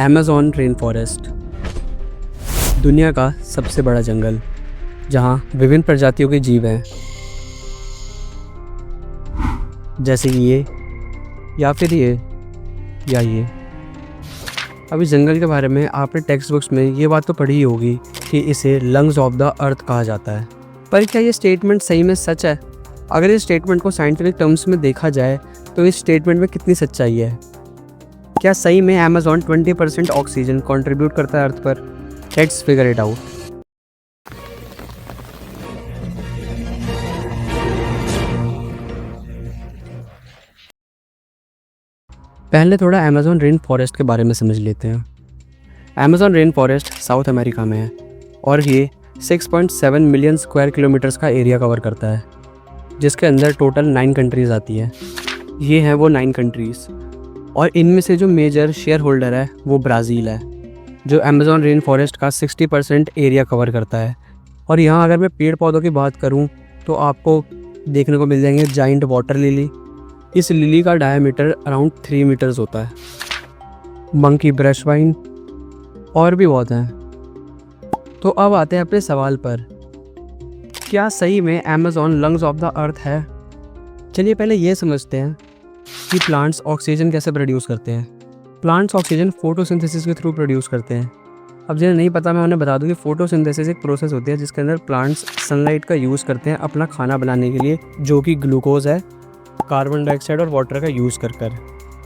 Amazon rain forest दुनिया का सबसे बड़ा जंगल जहाँ विभिन्न प्रजातियों के जीव हैं, जैसे कि ये या फिर ये या ये। अभी जंगल के बारे में आपने टेक्स्ट बुक्स में ये बात तो पढ़ी ही होगी कि इसे लंग्स ऑफ द अर्थ कहा जाता है। पर क्या ये स्टेटमेंट सही में सच है? अगर इस स्टेटमेंट को साइंटिफिक टर्म्स में देखा जाए तो इस स्टेटमेंट में कितनी सच्चाई है? क्या सही में अमेज़न 20% ऑक्सीजन कंट्रीब्यूट करता है अर्थ पर? Let's figure it out. पहले थोड़ा अमेज़न रेन फॉरेस्ट के बारे में समझ लेते हैं। Amazon rain forest south America में है और ये 6.7 मिलियन स्क्वायर किलोमीटर्स का एरिया कवर करता है, जिसके अंदर टोटल 9 कंट्रीज़ आती है। ये हैं वो 9 कंट्रीज़, और इनमें से जो मेजर शेयर होल्डर है वो ब्राज़ील है, जो अमेज़न रेन फॉरेस्ट का 60% एरिया कवर करता है। और यहाँ अगर मैं पेड़ पौधों की बात करूँ तो आपको देखने को मिल जाएंगे जाइंट वाटर लिली। इस लिली का डायमीटर अराउंड 3 मीटर्स होता है। मंकी ब्रश वाइन और भी बहुत हैं। तो अब आते हैं अपने सवाल पर, क्या सही में Amazon lungs of the earth है? चलिए पहले ये समझते हैं कि प्लांट्स ऑक्सीजन कैसे प्रोड्यूस करते हैं। प्लांट्स ऑक्सीजन फोटोसिंथेसिस के थ्रू प्रोड्यूस करते हैं। अब जिन्हें नहीं पता मैं उन्हें बता दूं कि फोटोसिंथेसिस एक प्रोसेस होती है जिसके अंदर प्लांट्स सनलाइट का यूज़ करते हैं अपना खाना बनाने के लिए, जो कि ग्लूकोज है, कार्बन डाइऑक्साइड और वाटर का यूज़ कर।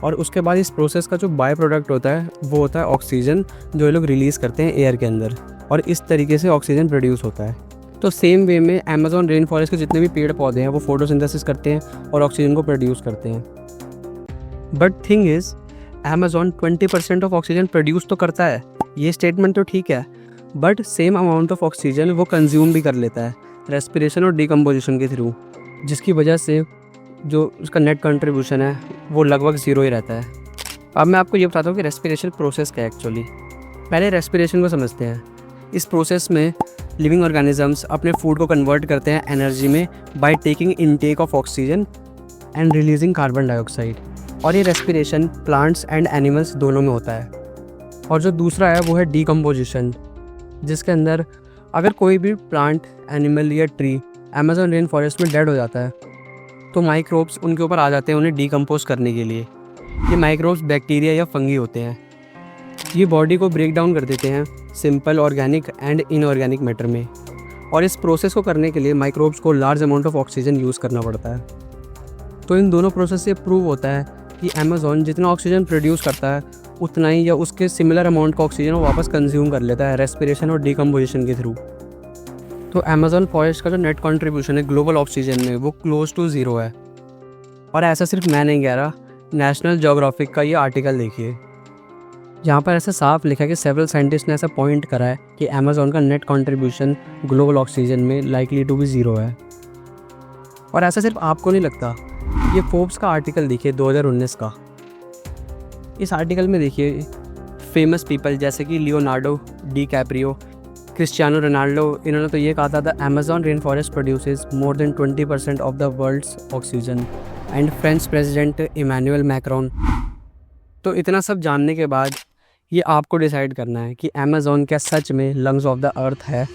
और उसके बाद इस प्रोसेस का जो बाय प्रोडक्ट होता है वो होता है ऑक्सीजन, जो ये लोग रिलीज़ करते हैं एयर के अंदर, और इस तरीके से ऑक्सीजन प्रोड्यूस होता है। तो सेम वे में अमेज़न रेन फॉरेस्ट के जितने भी पेड़ पौधे हैं वो फोटोसिंथेसिस करते हैं और ऑक्सीजन को प्रोड्यूस करते हैं। But thing is, Amazon 20% of oxygen produce तो करता है, ये स्टेटमेंट तो ठीक है, but same amount of oxygen वो कंज्यूम भी कर लेता है रेस्पिरेशन और डिकम्पोजिशन के थ्रू, जिसकी वजह से जो उसका नेट कंट्रीब्यूशन है वो लगभग 0 ही रहता है। अब मैं आपको ये बताता हूँ कि रेस्पिरेशन प्रोसेस क्या है एक्चुअली। पहले रेस्पिरेशन को समझते हैं। इस प्रोसेस में लिविंग ऑर्गेनिजम्स अपने फूड को कन्वर्ट करते हैं एनर्जी में by taking intake of oxygen and releasing carbon dioxide, और ये रेस्पिरेशन प्लांट्स एंड एनिमल्स दोनों में होता है। और जो दूसरा है वो है डिकम्पोजिशन, जिसके अंदर अगर कोई भी प्लांट, एनिमल या ट्री अमेज़न रेन फॉरेस्ट में डेड हो जाता है तो माइक्रोब्स उनके ऊपर आ जाते हैं उन्हें डिकम्पोज करने के लिए। ये माइक्रोब्स बैक्टीरिया या फंगी होते हैं। ये बॉडी को ब्रेक डाउन कर देते हैं simple organic and inorganic matter में, और इस प्रोसेस को करने के लिए माइक्रोब्स को large amount of oxygen use करना पड़ता है। तो इन दोनों प्रोसेस से प्रूव होता है कि अमेज़न जितना ऑक्सीजन प्रोड्यूस करता है उतना ही या उसके सिमिलर अमाउंट का ऑक्सीजन वो वापस कंज्यूम कर लेता है रेस्पिरेशन और डिकम्पोजिशन के थ्रू। तो अमेज़न फॉरेस्ट का जो नेट कंट्रीब्यूशन है ग्लोबल ऑक्सीजन में वो क्लोज टू 0 है। और ऐसा सिर्फ मैं नहीं कह रहा, नेशनल ज्योग्राफिक का ये आर्टिकल देखिए, जहाँ पर ऐसा साफ लिखा है कि सेवरल साइंटिस्ट ने ऐसा पॉइंट करा है कि अमेज़न का नेट कंट्रीब्यूशन ग्लोबल ऑक्सीजन में लाइकली टू बी 0 है। और ऐसा सिर्फ आपको नहीं लगता, ये फोर्ब्स का आर्टिकल देखिए 2019 का। इस आर्टिकल में देखिए फेमस पीपल जैसे कि Leonardo DiCaprio, Cristiano Ronaldo, इन्होंने तो ये कहा था the Amazon rain forest produces more than 20% of the world's oxygen, and French president Emmanuel Macron. तो इतना सब जानने के बाद ये आपको डिसाइड करना है कि अमेज़न क्या सच में लंग्स ऑफ द अर्थ है